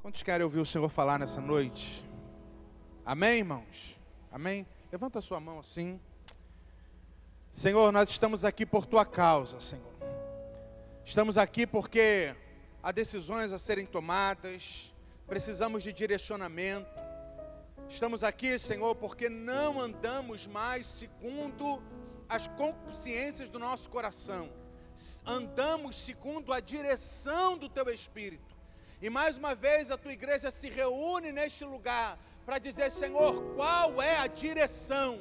Quantos querem ouvir o Senhor falar nessa noite? Amém, irmãos? Amém? Levanta a sua mão assim. Senhor, nós estamos aqui por Tua causa, Senhor. Estamos aqui porque há decisões a serem tomadas, precisamos de direcionamento. Estamos aqui, Senhor, porque não andamos mais segundo as consciências do nosso coração. Andamos segundo a direção do Teu Espírito. E mais uma vez a Tua igreja se reúne neste lugar para dizer, Senhor, qual é a direção?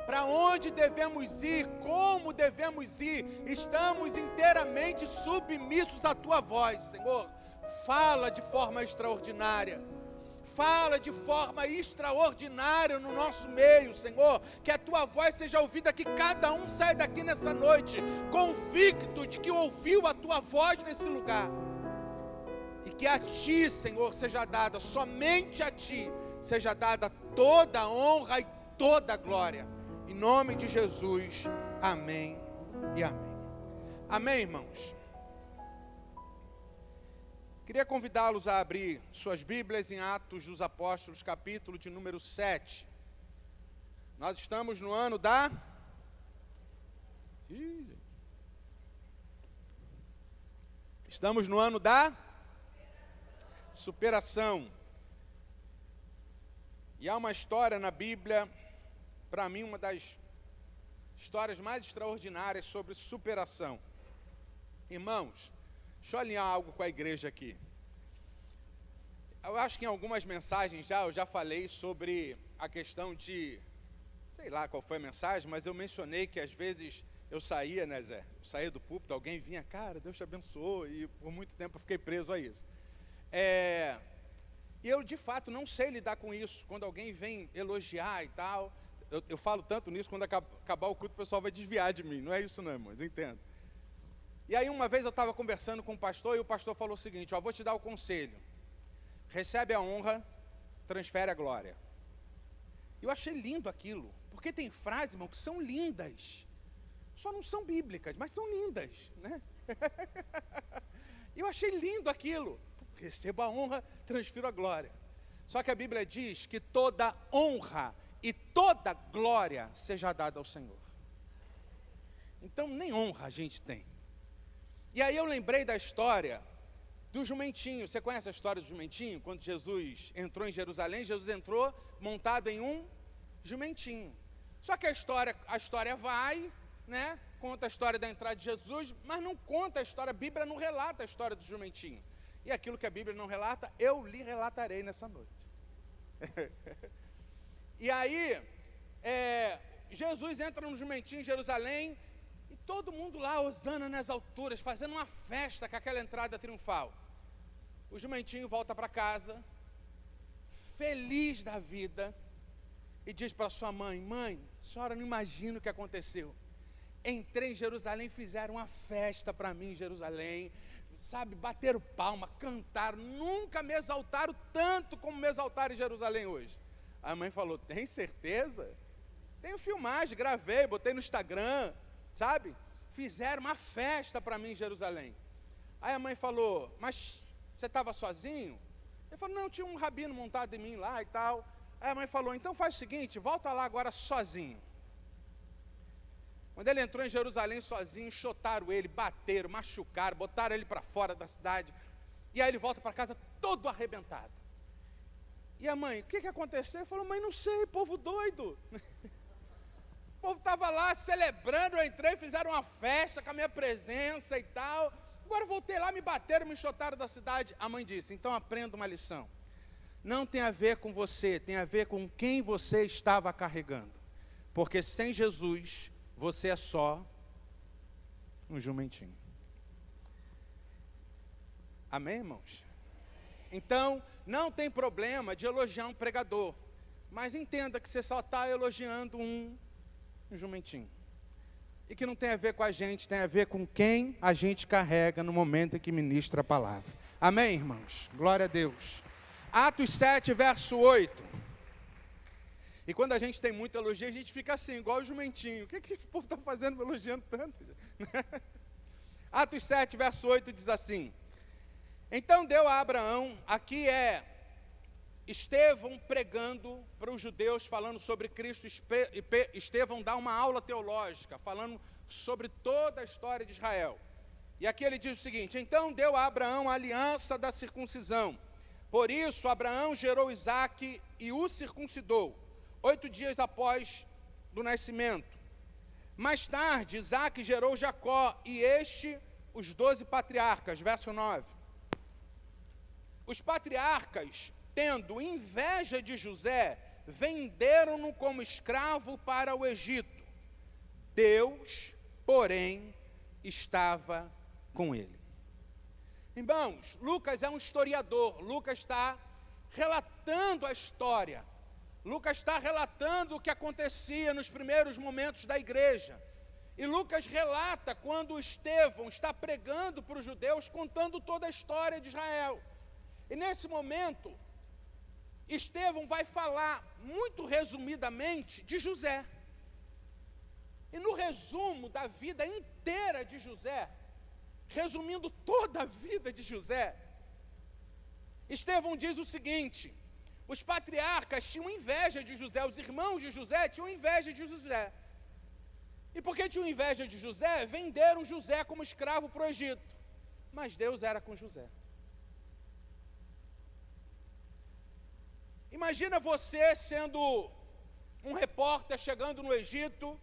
Para onde devemos ir? Como devemos ir? Estamos inteiramente submissos à Tua voz, Senhor. Fala de forma extraordinária. Fala de forma extraordinária no nosso meio, Senhor. Que a Tua voz seja ouvida, que cada um saia daqui nessa noite convicto de que ouviu a Tua voz nesse lugar. E que a Ti, Senhor, seja dada, somente a Ti, seja dada toda a honra e toda a glória. Em nome de Jesus, amém e amém. Amém, irmãos? Queria convidá-los a abrir suas Bíblias em Atos dos Apóstolos, capítulo de número 7. Nós estamos no ano da... Estamos no ano da... superação. E há uma história na Bíblia, para mim, uma das histórias mais extraordinárias sobre superação. Irmãos, deixa eu alinhar algo com a igreja aqui. Eu acho que em algumas mensagens eu já falei sobre a questão de, sei lá qual foi a mensagem, mas eu mencionei que às vezes eu saía, né, Zé? Eu saía do púlpito, alguém vinha, cara, Deus te abençoou, e por muito tempo eu fiquei preso a isso. E eu de fato não sei lidar com isso, quando alguém vem elogiar e tal, eu falo tanto nisso, quando acabar o culto o pessoal vai desviar de mim, não é isso não, irmãos, entendo. E aí uma vez eu estava conversando com o pastor, e o pastor falou o seguinte, vou te dar o conselho, recebe a honra, transfere a glória. Eu achei lindo aquilo, porque tem frases, irmão, que são lindas, só não são bíblicas, mas são lindas, né? Eu achei lindo aquilo. Recebo a honra, transfiro a glória. Só que a Bíblia diz que toda honra e toda glória seja dada ao Senhor. Então nem honra a gente tem. E aí eu lembrei da história do jumentinho. Você conhece a história do jumentinho? Quando Jesus entrou em Jerusalém, Jesus entrou montado em um jumentinho. Só que a história vai, né? Conta a história da entrada de Jesus, mas não conta a história, a Bíblia não relata a história do jumentinho. E aquilo que a Bíblia não relata, eu lhe relatarei nessa noite. E aí, Jesus entra no jumentinho em Jerusalém, e todo mundo lá, hosana nas alturas, fazendo uma festa com aquela entrada triunfal. O jumentinho volta para casa, feliz da vida, e diz para sua mãe, mãe, a senhora não imagina o que aconteceu. Entrei em Jerusalém, fizeram uma festa para mim em Jerusalém, sabe, bateram palma, cantaram, nunca me exaltaram tanto como me exaltaram em Jerusalém hoje. A mãe falou, tem certeza? Tenho filmagem, gravei, botei no Instagram, sabe? Fizeram uma festa para mim em Jerusalém. Aí a mãe falou, mas você estava sozinho? Ele falou, não, tinha um rabino montado em mim lá e tal. Aí a mãe falou, então faz o seguinte, volta lá agora sozinho. Quando ele entrou em Jerusalém sozinho, chotaram ele, bateram, machucaram, botaram ele para fora da cidade. E aí ele volta para casa todo arrebentado. E a mãe, o que aconteceu? Ele falou, mãe, não sei, povo doido. O povo estava lá celebrando, eu entrei, fizeram uma festa com a minha presença e tal. Agora eu voltei lá, me bateram, me chotaram da cidade. A mãe disse, então aprenda uma lição. Não tem a ver com você, tem a ver com quem você estava carregando. Porque sem Jesus... você é só um jumentinho. Amém, irmãos? Então, não tem problema de elogiar um pregador, mas entenda que você só está elogiando um jumentinho. E que não tem a ver com a gente, tem a ver com quem a gente carrega no momento em que ministra a palavra. Amém, irmãos? Glória a Deus. Atos 7, verso 8. E quando a gente tem muito elogio, a gente fica assim, igual o jumentinho. O que esse povo está fazendo me elogiando tanto? Atos 7, verso 8 diz assim, Então deu a Abraão, aqui é Estevão pregando para os judeus, falando sobre Cristo. Estevão dá uma aula teológica, falando sobre toda a história de Israel. E aqui ele diz o seguinte: então deu a Abraão a aliança da circuncisão. Por isso Abraão gerou Isaque e o circuncidou, 8 dias após do nascimento. Mais tarde Isaque gerou Jacó, e os 12 patriarcas. Verso 9. Os patriarcas, tendo inveja de José, venderam-no como escravo para o Egito. Deus, porém, estava com ele. Irmãos, Lucas é um historiador. Lucas está relatando a história. Lucas está relatando o que acontecia nos primeiros momentos da igreja. E Lucas relata quando Estevão está pregando para os judeus, contando toda a história de Israel. E nesse momento, Estevão vai falar, muito resumidamente, de José. E no resumo da vida inteira de José, resumindo toda a vida de José, Estevão diz o seguinte: os patriarcas tinham inveja de José, os irmãos de José tinham inveja de José. E porque tinham inveja de José, venderam José como escravo para o Egito. Mas Deus era com José. Imagina você sendo um repórter chegando no Egito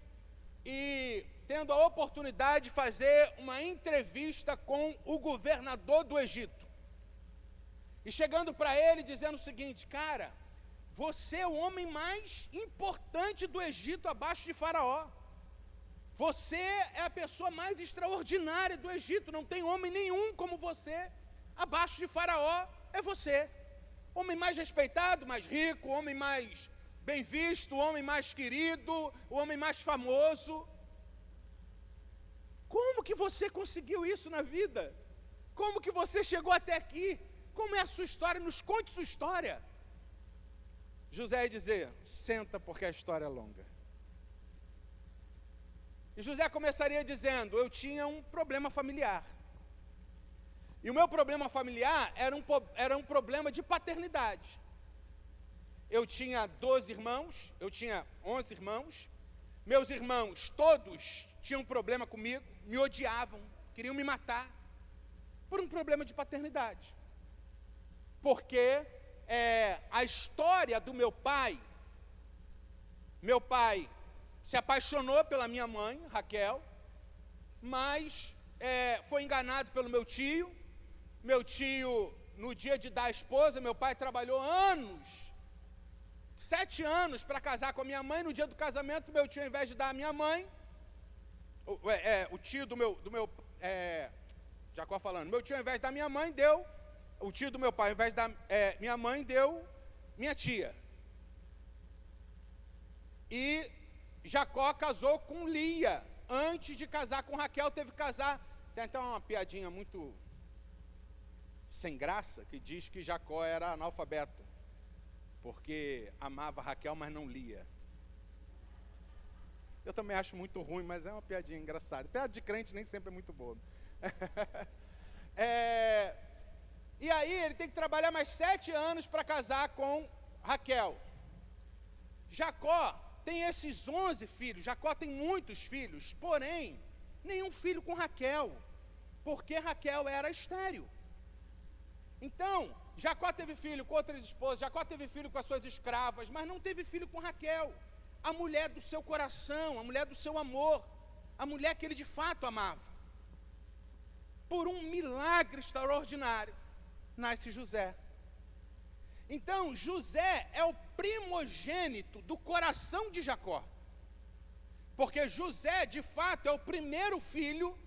e tendo a oportunidade de fazer uma entrevista com o governador do Egito. E chegando para ele dizendo o seguinte: cara, você é o homem mais importante do Egito abaixo de Faraó. Você é a pessoa mais extraordinária do Egito. Não tem homem nenhum como você abaixo de Faraó. É você. Homem mais respeitado, mais rico, homem mais bem visto, homem mais querido, o homem mais famoso. Como que você conseguiu isso na vida? Como que você chegou até aqui? Como é a sua história? Nos conte sua história. José ia dizer: senta, porque a história é longa. E José começaria dizendo: eu tinha um problema familiar. E o meu problema familiar era um problema de paternidade. Eu tinha 12 irmãos, eu tinha 11 irmãos. Meus irmãos todos tinham um problema comigo, me odiavam, queriam me matar, por um problema de paternidade. Porque a história do meu pai se apaixonou pela minha mãe, Raquel, mas foi enganado pelo meu tio. Meu tio, no dia de dar a esposa, meu pai trabalhou 7 anos para casar com a minha mãe. No dia do casamento, meu tio, ao invés de dar a minha mãe, o tio do meu Jacó falando, meu tio, ao invés de dar minha mãe, deu, o tio do meu pai, ao invés de dar minha mãe, deu minha tia. E Jacó casou com Lia. Antes de casar com Raquel, teve que casar. Tem até uma piadinha muito sem graça, que diz que Jacó era analfabeto, porque amava Raquel, mas não lia. Eu também acho muito ruim, mas é uma piadinha engraçada. Piada de crente nem sempre é muito boa. E aí ele tem que trabalhar mais 7 anos para casar com Raquel. Jacó tem esses 11 filhos. Jacó tem muitos filhos, porém, nenhum filho com Raquel, porque Raquel era estéril. Então, Jacó teve filho com outras esposas, Jacó teve filho com as suas escravas, mas não teve filho com Raquel, a mulher do seu coração, a mulher do seu amor, a mulher que ele de fato amava. Por um milagre extraordinário, nasce José. Então, José é o primogênito do coração de Jacó, porque José, de fato, é o primeiro filho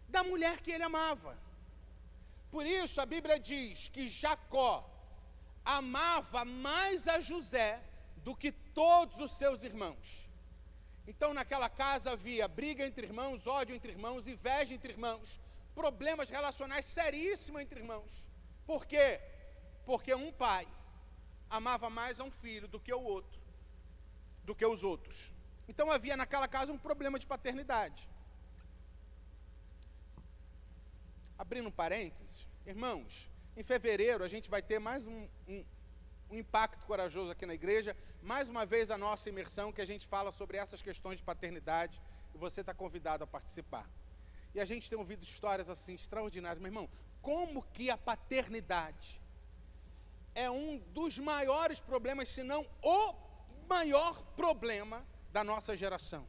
da mulher que ele amava. Por isso, a Bíblia diz que Jacó amava mais a José do que todos os seus irmãos. Então, naquela casa havia briga entre irmãos, ódio entre irmãos, inveja entre irmãos, problemas relacionais seríssimos entre irmãos. Por quê? Porque um pai amava mais a um filho do que o outro, do que os outros. Então havia naquela casa um problema de paternidade. Abrindo um parênteses, irmãos, Em fevereiro a gente vai ter mais um impacto corajoso aqui na igreja, mais uma vez a nossa imersão, que a gente fala sobre essas questões de paternidade, e você está convidado a participar. E a gente tem ouvido histórias assim, extraordinárias. Meu irmão, como que a paternidade é um dos maiores problemas, se não o maior problema da nossa geração.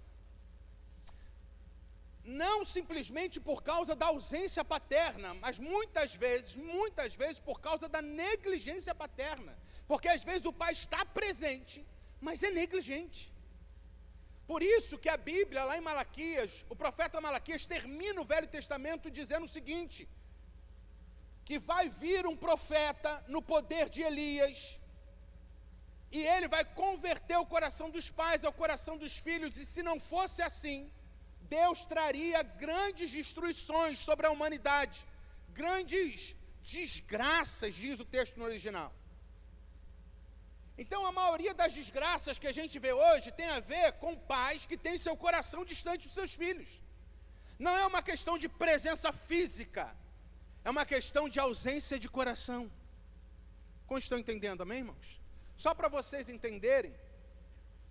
Não simplesmente por causa da ausência paterna, mas muitas vezes por causa da negligência paterna. Porque às vezes o pai está presente, mas é negligente. Por isso que a Bíblia, lá em Malaquias, o profeta Malaquias termina o Velho Testamento dizendo o seguinte: que vai vir um profeta no poder de Elias, e ele vai converter o coração dos pais ao coração dos filhos, e se não fosse assim, Deus traria grandes destruições sobre a humanidade, grandes desgraças, diz o texto no original. Então a maioria das desgraças que a gente vê hoje tem a ver com pais que têm seu coração distante dos seus filhos. Não é uma questão de presença física, é uma questão de ausência de coração. Como estão entendendo, amém, irmãos? Só para vocês entenderem,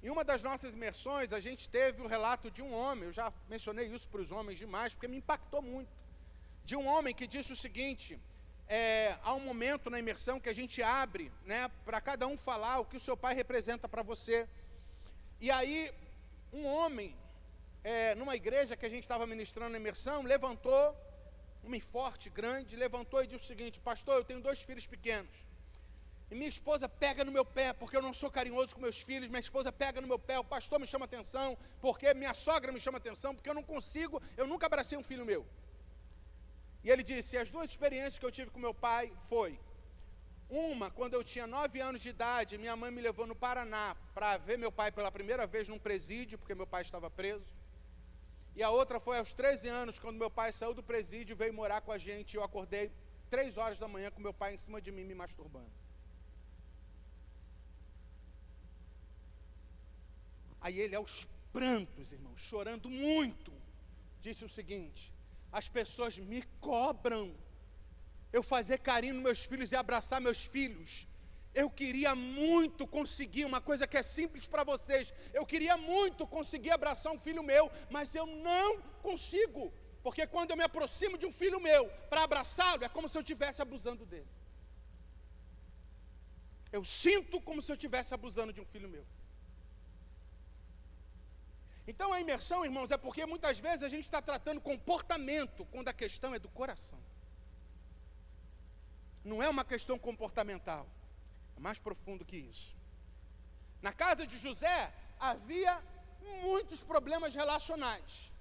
em uma das nossas imersões, a gente teve o relato de um homem, eu já mencionei isso para os homens demais, porque me impactou muito, de um homem que disse o seguinte: há um momento na imersão que a gente abre, né, para cada um falar o que o seu pai representa para você. E aí, um homem, numa igreja que a gente estava ministrando na imersão, levantou, um homem forte, grande, levantou e disse o seguinte: pastor, eu tenho 2 filhos pequenos, e minha esposa pega no meu pé, porque eu não sou carinhoso com meus filhos, minha esposa pega no meu pé, o pastor me chama atenção, porque minha sogra me chama atenção, porque eu não consigo, eu nunca abracei um filho meu. E ele disse: as 2 experiências que eu tive com meu pai foi, uma, quando eu tinha 9 anos de idade, minha mãe me levou no Paraná para ver meu pai pela primeira vez num presídio, porque meu pai estava preso. E a outra foi aos 13 anos, quando meu pai saiu do presídio e veio morar com a gente, e eu acordei 3 horas da manhã com meu pai em cima de mim, me masturbando. Aí ele, aos prantos, irmãos, chorando muito, disse o seguinte: as pessoas me cobram eu fazer carinho nos meus filhos e abraçar meus filhos. Eu queria muito conseguir uma coisa que é simples para vocês. Eu queria muito conseguir abraçar um filho meu, mas eu não consigo. Porque quando eu me aproximo de um filho meu para abraçá-lo, é como se eu estivesse abusando dele. Eu sinto como se eu estivesse abusando de um filho meu. Então a imersão, irmãos, é porque muitas vezes a gente está tratando comportamento, quando a questão é do coração. Não é uma questão comportamental, é mais profundo que isso. Na casa de José havia muitos problemas relacionais,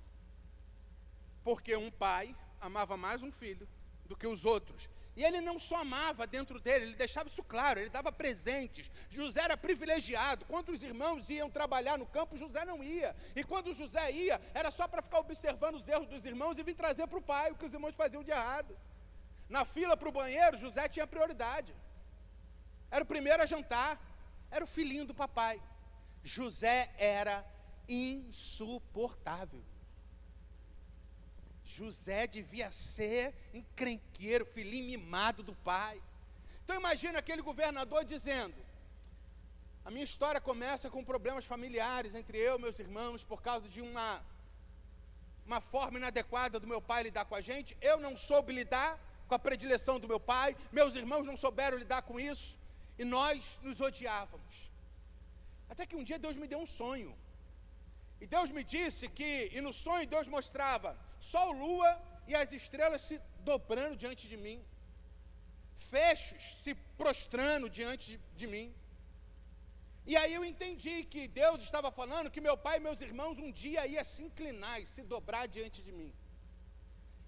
porque um pai amava mais um filho do que os outros. E ele não só amava dentro dele, ele deixava isso claro, ele dava presentes. José era privilegiado. Quando os irmãos iam trabalhar no campo, José não ia. E quando José ia, era só para ficar observando os erros dos irmãos e vir trazer para o pai o que os irmãos faziam de errado. Na fila para o banheiro, José tinha prioridade. Era o primeiro a jantar, era o filhinho do papai. José era insuportável. José devia ser encrenqueiro, filhinho mimado do pai. Então imagina aquele governador dizendo: a minha história começa com problemas familiares entre eu e meus irmãos, por causa de uma forma inadequada do meu pai lidar com a gente. Eu não soube lidar com a predileção do meu pai, meus irmãos não souberam lidar com isso, e nós nos odiávamos. Até que um dia Deus me deu um sonho. E Deus me disse que, e no sonho Deus mostrava sol, lua e as estrelas se dobrando diante de mim, fechos se prostrando diante de mim. E aí eu entendi que Deus estava falando que meu pai e meus irmãos um dia iam se inclinar e se dobrar diante de mim.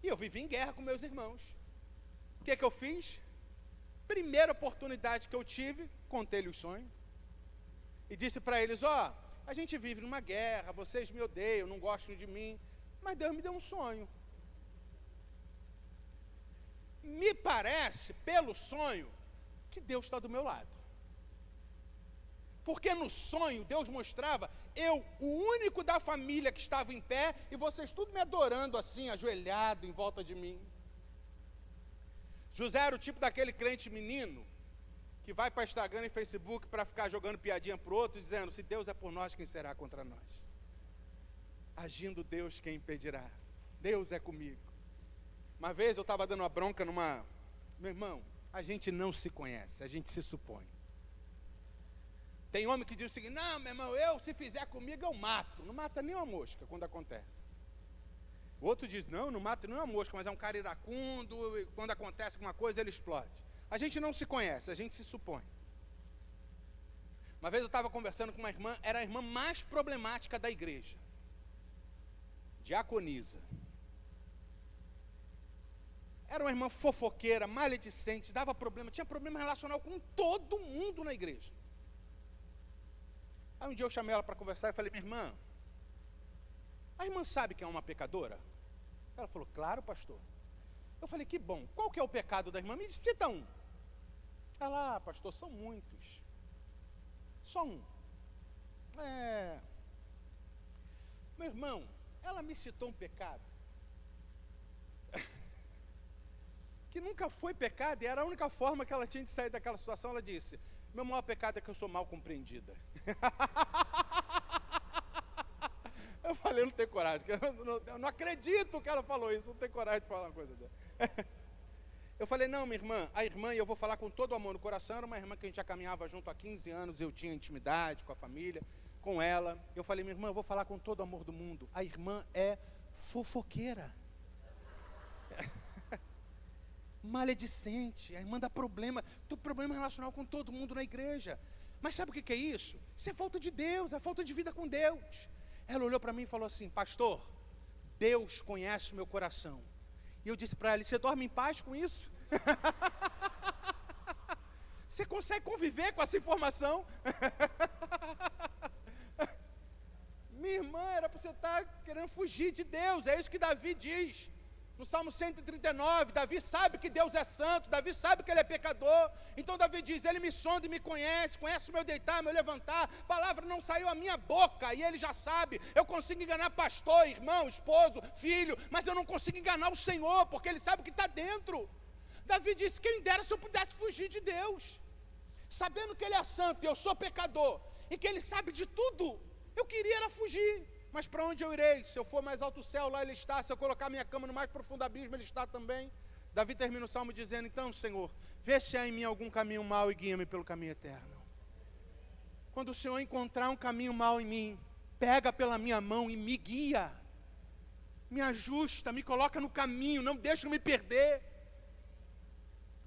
E eu vivi em guerra com meus irmãos. O que eu fiz? Primeira oportunidade que eu tive, contei-lhe o sonho e disse para eles: ó, a gente vive numa guerra, vocês me odeiam, não gostam de mim, mas Deus me deu um sonho. Me parece, pelo sonho, que Deus está do meu lado. Porque no sonho Deus mostrava eu, o único da família que estava em pé, e vocês tudo me adorando assim, ajoelhado em volta de mim. José era o tipo daquele crente menino que vai para Instagram e Facebook para ficar jogando piadinha para o outro, dizendo, se Deus é por nós, quem será contra nós? Agindo Deus, quem impedirá? Deus é comigo. Uma vez eu estava dando uma bronca numa... Meu irmão, a gente não se conhece, a gente se supõe. Tem homem que diz o seguinte, não, meu irmão, se fizer comigo eu mato. Não mata nem uma mosca quando acontece. O outro diz, não mata nem uma mosca, mas é um cara iracundo, e quando acontece alguma coisa ele explode. A gente não se conhece, a gente se supõe. Uma vez eu estava conversando com uma irmã, era a irmã mais problemática da igreja. Diaconisa. Era uma irmã fofoqueira, maledicente, dava problema, tinha problema relacional com todo mundo na igreja. Aí um dia eu chamei ela para conversar e falei, minha irmã, a irmã sabe que é uma pecadora? Ela falou, claro, pastor. Eu falei, que bom, qual que é o pecado da irmã? Me cita um. Ela, pastor, são muitos. Só um. Meu irmão, ela me citou um pecado que nunca foi pecado, e era a única forma que ela tinha de sair daquela situação. Ela disse, meu maior pecado é que eu sou mal compreendida. Eu falei, não tenho coragem, eu não acredito que ela falou isso, não tenho coragem de falar uma coisa dela. Eu falei, não, minha irmã, a irmã, e eu vou falar com todo o amor no coração, era uma irmã que a gente já caminhava junto há 15 anos, eu tinha intimidade com a família, com ela. Eu falei, minha irmã, eu vou falar com todo o amor do mundo, a irmã é fofoqueira. Maledicente, a irmã dá problema, tem problema relacional com todo mundo na igreja. Mas sabe o que é isso? Isso é falta de Deus, é falta de vida com Deus. Ela olhou para mim e falou assim, pastor, Deus conhece o meu coração. E eu disse para ela, você dorme em paz com isso? Você consegue conviver com essa informação? Minha irmã, era para você estar querendo fugir de Deus, é isso que Davi diz. No Salmo 139, Davi sabe que Deus é santo, Davi sabe que ele é pecador. Então Davi diz, ele me sonda e me conhece o meu deitar, meu levantar, a palavra não saiu à minha boca, e ele já sabe. Eu consigo enganar pastor, irmão, esposo, filho, mas eu não consigo enganar o Senhor, porque ele sabe o que está dentro. Davi disse, quem dera se eu pudesse fugir de Deus, sabendo que ele é santo e eu sou pecador, e que ele sabe de tudo, eu queria era fugir. Mas para onde eu irei? Se eu for mais alto o céu, lá ele está. Se eu colocar minha cama no mais profundo abismo, ele está também. Davi termina o salmo dizendo, então, Senhor, vê se há em mim algum caminho mau e guia-me pelo caminho eterno. Quando o Senhor encontrar um caminho mau em mim, pega pela minha mão e me guia. Me ajusta, me coloca no caminho, não deixa eu me perder.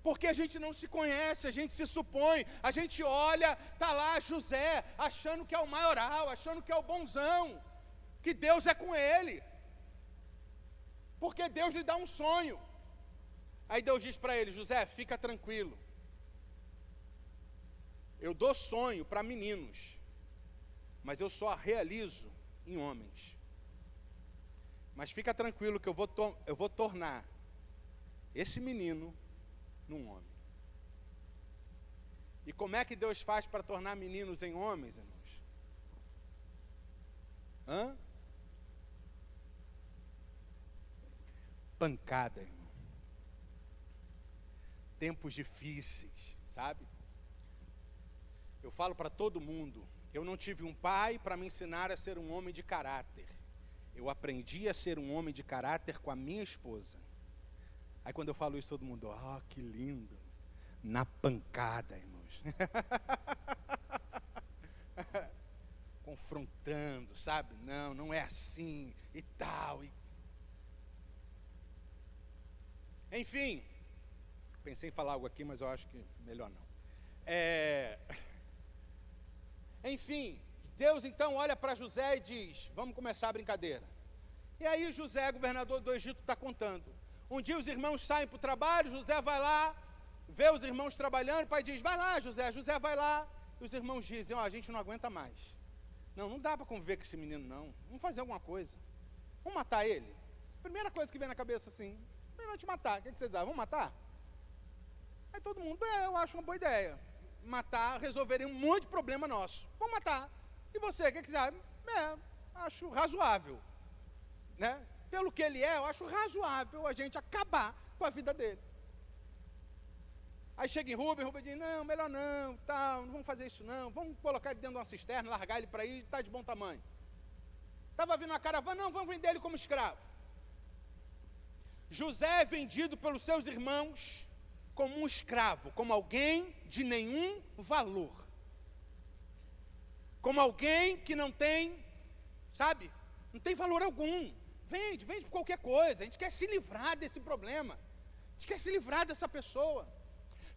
Porque a gente não se conhece, a gente se supõe, a gente olha, está lá José, achando que é o maioral, achando que é o bonzão, que Deus é com ele, porque Deus lhe dá um sonho. Aí Deus diz para ele, José, fica tranquilo, eu dou sonho para meninos, mas eu só realizo em homens. Mas fica tranquilo que eu vou tornar esse menino num homem. E como é que Deus faz para tornar meninos em homens, irmãos? Pancada, irmão. Tempos difíceis, sabe? Eu falo para todo mundo, eu não tive um pai para me ensinar a ser um homem de caráter. Eu aprendi a ser um homem de caráter com a minha esposa. Aí quando eu falo isso, todo mundo, que lindo. Na pancada, irmãos. Confrontando, sabe? Não é assim e tal. Enfim, pensei em falar algo aqui, mas eu acho que melhor não. Enfim, Deus então olha para José e diz, vamos começar a brincadeira. E aí José, governador do Egito, está contando. Um dia os irmãos saem para o trabalho, José vai lá, vê os irmãos trabalhando, o pai diz, vai lá José vai lá. E os irmãos dizem, a gente não aguenta mais. Não dá para conviver com esse menino não, vamos fazer alguma coisa. Vamos matar ele? Primeira coisa que vem na cabeça assim, melhor te matar, o que vocês dizem? Vamos matar? Aí todo mundo, eu acho uma boa ideia. Matar resolveria um monte de problema nosso. Vamos matar. E você, o que você acha? Acho razoável. Né? Pelo que ele é, eu acho razoável a gente acabar com a vida dele. Aí chega em Rubem diz, não, melhor não, tal, não vamos fazer isso não, vamos colocar ele dentro de uma cisterna, largar ele para ir, está de bom tamanho. Estava vindo uma caravana, não, vamos vender ele como escravo. José é vendido pelos seus irmãos como um escravo, como alguém de nenhum valor. Como alguém que não tem, sabe, não tem valor algum. Vende por qualquer coisa, a gente quer se livrar desse problema. A gente quer se livrar dessa pessoa.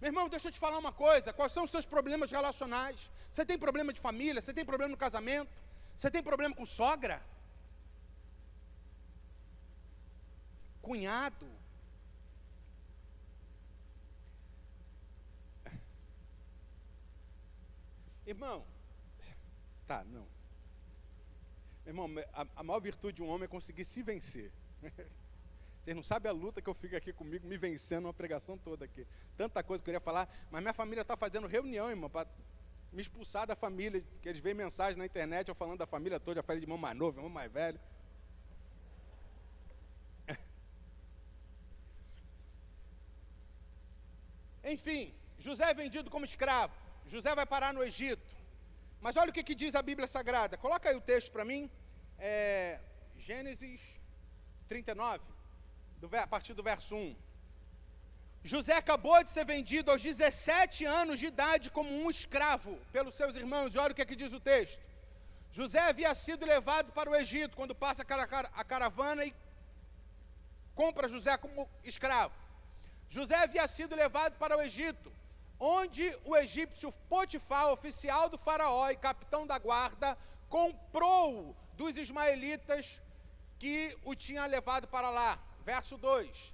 Meu irmão, deixa eu te falar uma coisa, quais são os seus problemas relacionais? Você tem problema de família? Você tem problema no casamento? Você tem problema com sogra? Cunhado? Irmão, tá, não. Irmão, a maior virtude de um homem é conseguir se vencer. Vocês não sabem a luta que eu fico aqui comigo, me vencendo uma pregação toda aqui. Tanta coisa que eu queria falar, mas minha família está fazendo reunião, irmão, para me expulsar da família, que eles veem mensagem na internet, eu falando da família toda, já falei de irmão mais novo, irmão mais velho. Enfim, José é vendido como escravo. José vai parar no Egito. Mas olha o que diz a Bíblia Sagrada. Coloca aí o texto para mim. Gênesis 39, a partir do verso 1. José acabou de ser vendido aos 17 anos de idade como um escravo pelos seus irmãos. E olha o que diz o texto. José havia sido levado para o Egito, quando passa a caravana e compra José como escravo. José havia sido levado para o Egito, onde o egípcio Potifar, oficial do faraó e capitão da guarda, comprou-o dos ismaelitas que o tinha levado para lá. Verso 2.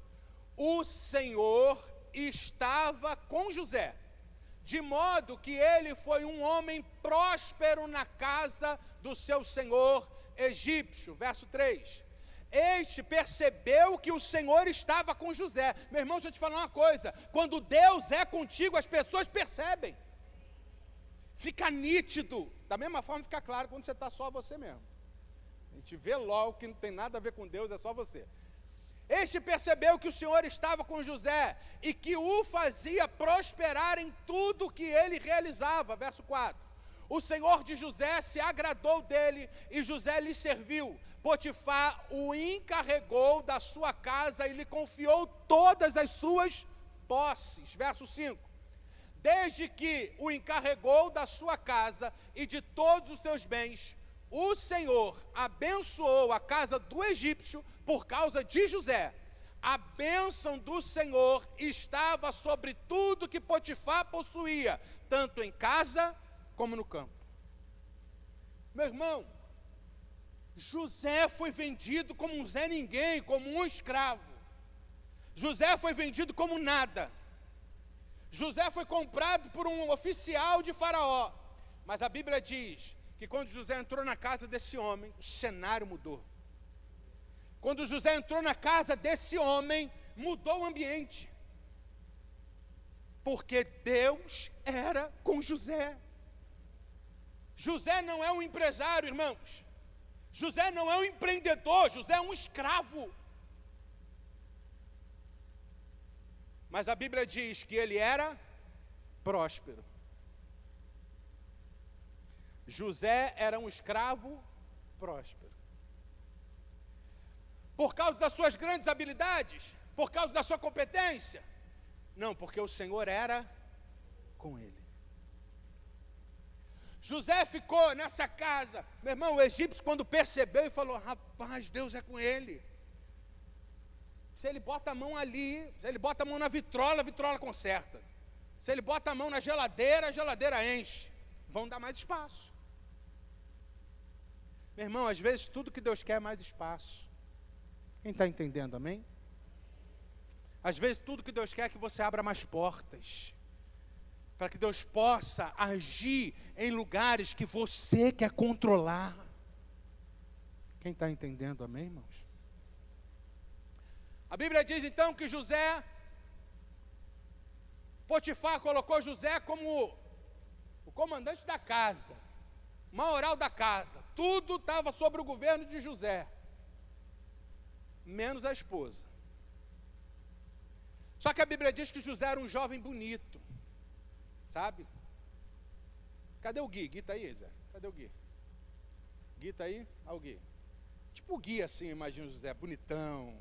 O Senhor estava com José, de modo que ele foi um homem próspero na casa do seu senhor egípcio. Verso 3. Este percebeu que o Senhor estava com José. Meu irmão, deixa eu te falar uma coisa. Quando Deus é contigo, as pessoas percebem. Fica nítido. Da mesma forma fica claro quando você está só você mesmo. A gente vê logo que não tem nada a ver com Deus, é só você. Este percebeu que o Senhor estava com José e que o fazia prosperar em tudo que ele realizava. Verso 4. O Senhor de José se agradou dele e José lhe serviu. Potifar o encarregou da sua casa e lhe confiou todas as suas posses. Verso 5. Desde que o encarregou da sua casa e de todos os seus bens, o Senhor abençoou a casa do egípcio por causa de José. A bênção do Senhor estava sobre tudo que Potifar possuía, tanto em casa como no campo. Meu irmão, José foi vendido como um Zé Ninguém, como um escravo. José foi vendido como nada. José foi comprado por um oficial de Faraó. Mas a Bíblia diz que quando José entrou na casa desse homem, o cenário mudou. Quando José entrou na casa desse homem, mudou o ambiente. Porque Deus era com José. José não é um empresário, irmãos. José não é um empreendedor, José é um escravo. Mas a Bíblia diz que ele era próspero. José era um escravo próspero. Por causa das suas grandes habilidades? Por causa da sua competência? Não, porque o Senhor era com ele. José ficou nessa casa. Meu irmão, o egípcio quando percebeu e falou, rapaz, Deus é com ele. Se ele bota a mão ali, se ele bota a mão na vitrola, a vitrola conserta. Se ele bota a mão na geladeira, a geladeira enche. Vão dar mais espaço. Meu irmão, às vezes tudo que Deus quer é mais espaço. Quem está entendendo, amém? Às vezes tudo que Deus quer é que você abra mais portas, para que Deus possa agir em lugares que você quer controlar. Quem está entendendo, amém, irmãos? A Bíblia diz então que Potifar colocou José como o comandante da casa, maioral da casa. Tudo estava sobre o governo de José, menos a esposa. Só que a Bíblia diz que José era um jovem bonito, sabe? Cadê o Gui? Gui tá aí, Zé? Cadê o Gui? Gui tá aí? Ah, o Gui. Tipo o Gui assim, imagina o José, bonitão.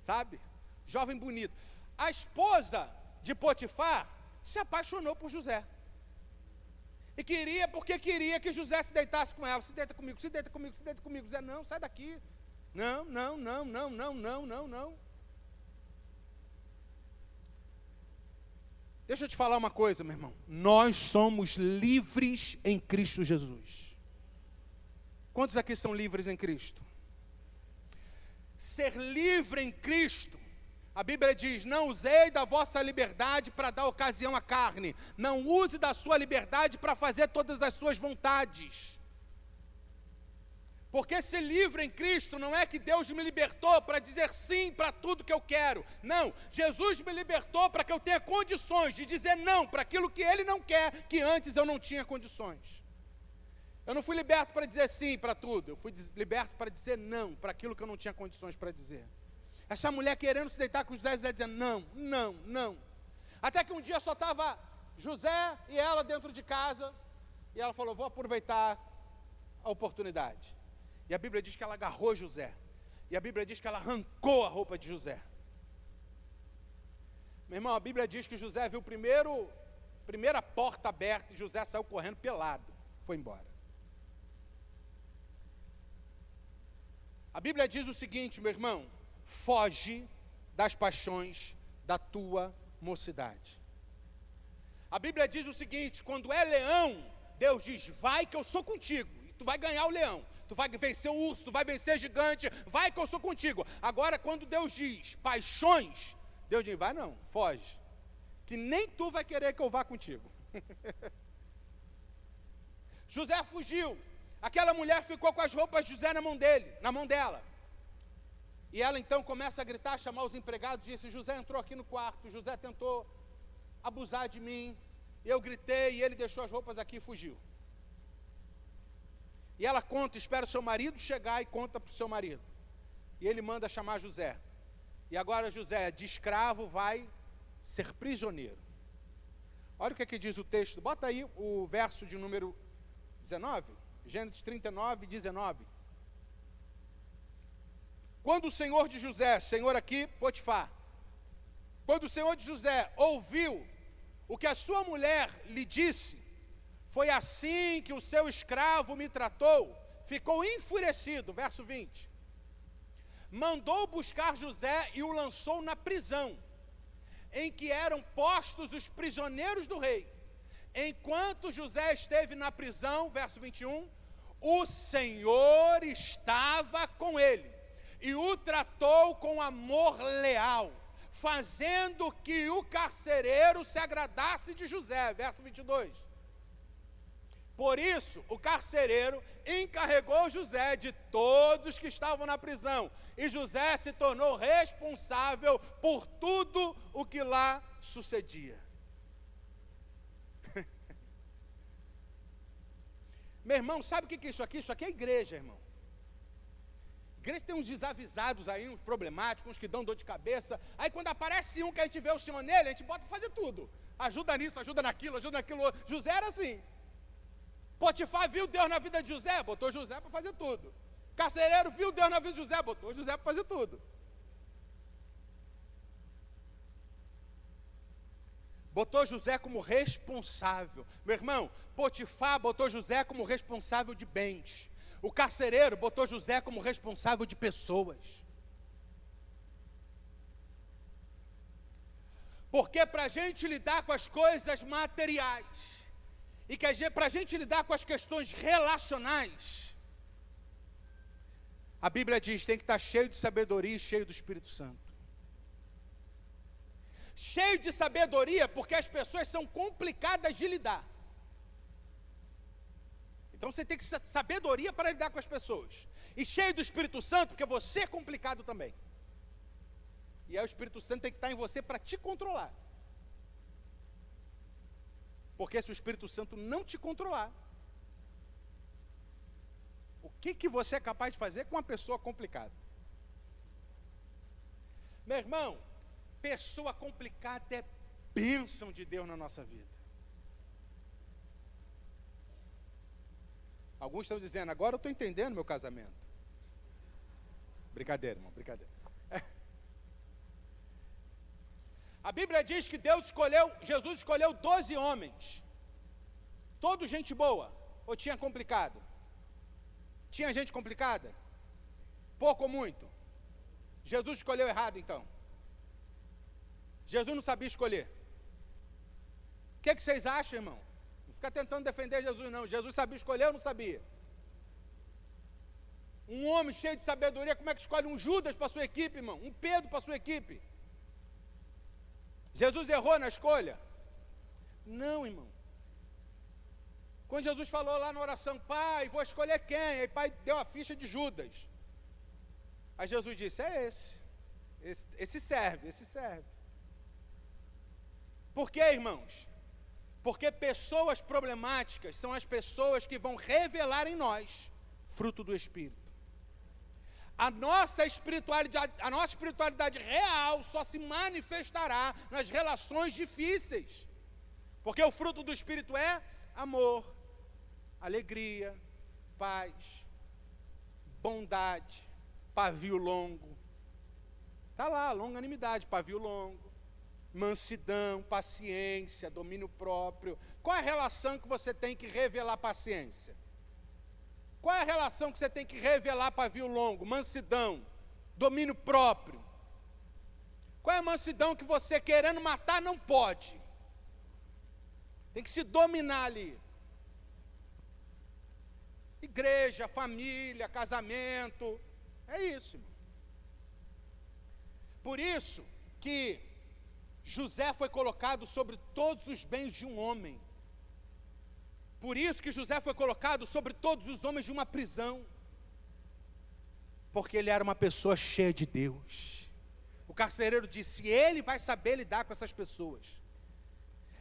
Sabe? Jovem bonito. A esposa de Potifar se apaixonou por José. E queria, porque queria que José se deitasse com ela. Se deita comigo, se deita comigo, se deita comigo. José, não, sai daqui. Não. Deixa eu te falar uma coisa, meu irmão. Nós somos livres em Cristo Jesus. Quantos aqui são livres em Cristo? Ser livre em Cristo, a Bíblia diz, não usei da vossa liberdade para dar ocasião à carne. Não use da sua liberdade para fazer todas as suas vontades. Porque ser livre em Cristo não é que Deus me libertou para dizer sim para tudo que eu quero. Não, Jesus me libertou para que eu tenha condições de dizer não para aquilo que Ele não quer, que antes eu não tinha condições. Eu não fui liberto para dizer sim para tudo, eu fui liberto para dizer não para aquilo que eu não tinha condições para dizer. Essa mulher querendo se deitar com José, José dizendo não. Até que um dia só estava José e ela dentro de casa, e ela falou, vou aproveitar a oportunidade. E a Bíblia diz que ela agarrou José, e a Bíblia diz que ela arrancou a roupa de José. Meu irmão, a Bíblia diz que José viu primeira porta aberta, e José saiu correndo pelado, foi embora. A Bíblia diz o seguinte, meu irmão, foge das paixões da tua mocidade. A Bíblia diz o seguinte, quando é leão, Deus diz, vai que eu sou contigo, e tu vai ganhar o leão, tu vai vencer o urso, tu vai vencer o gigante, vai que eu sou contigo. Agora, quando Deus diz paixões, Deus diz, vai não, foge, que nem tu vai querer que eu vá contigo. José fugiu. Aquela mulher ficou com as roupas de José na mão dela. E ela então começa a gritar, chamar os empregados, disse, José entrou aqui no quarto, José tentou abusar de mim, eu gritei e ele deixou as roupas aqui e fugiu. E ela conta, espera o seu marido chegar e conta para o seu marido. E ele manda chamar José. E agora José, de escravo, vai ser prisioneiro. Olha o que diz o texto, bota aí o verso de número 19. Gênesis 39, 19. Quando o senhor de José, senhor aqui, Potifar, quando o senhor de José ouviu o que a sua mulher lhe disse, foi assim que o seu escravo me tratou, ficou enfurecido, verso 20. Mandou buscar José e o lançou na prisão, em que eram postos os prisioneiros do rei. Enquanto José esteve na prisão, verso 21, o Senhor estava com ele e o tratou com amor leal, fazendo que o carcereiro se agradasse de José, verso 22. Por isso, o carcereiro encarregou José de todos que estavam na prisão, e José se tornou responsável por tudo o que lá sucedia. Meu irmão, sabe o que é isso aqui? Isso aqui é igreja, irmão. Igreja tem uns desavisados aí, uns problemáticos, uns que dão dor de cabeça. Aí quando aparece um que a gente vê o Senhor nele, a gente bota para fazer tudo. Ajuda nisso, ajuda naquilo outro. José era assim. Potifar viu Deus na vida de José, botou José para fazer tudo. Carcereiro viu Deus na vida de José, botou José para fazer tudo. Botou José como responsável. Meu irmão, Potifar botou José como responsável de bens. O carcereiro botou José como responsável de pessoas. Porque para a gente lidar com as coisas materiais, e que para a gente lidar com as questões relacionais, a Bíblia diz, tem que estar cheio de sabedoria e cheio do Espírito Santo. Cheio de sabedoria, porque as pessoas são complicadas de lidar. Então você tem que ter sabedoria para lidar com as pessoas. E cheio do Espírito Santo, porque você é complicado também. E aí o Espírito Santo tem que estar em você para te controlar. Porque se o Espírito Santo não te controlar, o que você é capaz de fazer com uma pessoa complicada? Meu irmão, Pessoa complicada é bênção de Deus na nossa vida. Alguns estão dizendo, agora eu estou entendendo meu casamento. Brincadeira, irmão, brincadeira. A Bíblia diz que Jesus escolheu 12 homens. Todos gente boa. Ou tinha complicado? Tinha gente complicada? Pouco ou muito? Jesus escolheu errado então. Jesus não sabia escolher. O que vocês acham, irmão? Não fica tentando defender Jesus não. Jesus sabia escolher ou não sabia? Um homem cheio de sabedoria, como é que escolhe um Judas para sua equipe, irmão? Um Pedro para sua equipe? Jesus errou na escolha? Não, irmão. Quando Jesus falou lá na oração, Pai, vou escolher quem? Aí o Pai deu a ficha de Judas. Aí Jesus disse, é esse. Esse serve. Por quê, irmãos? Porque pessoas problemáticas são as pessoas que vão revelar em nós fruto do Espírito. A nossa espiritualidade real só se manifestará nas relações difíceis. Porque o fruto do Espírito é amor, alegria, paz, bondade, pavio longo. Está lá, longanimidade, pavio longo, mansidão, paciência, domínio próprio. Qual é a relação que você tem que revelar paciência? Qual é a relação que você tem que revelar pavio longo, mansidão, domínio próprio? Qual é a mansidão que você querendo matar não pode? Tem que se dominar ali. Igreja, família, casamento, é isso, irmão. Por isso que José foi colocado sobre todos os bens de um homem. Por isso que José foi colocado sobre todos os homens de uma prisão. Porque ele era uma pessoa cheia de Deus. O carcereiro disse, ele vai saber lidar com essas pessoas.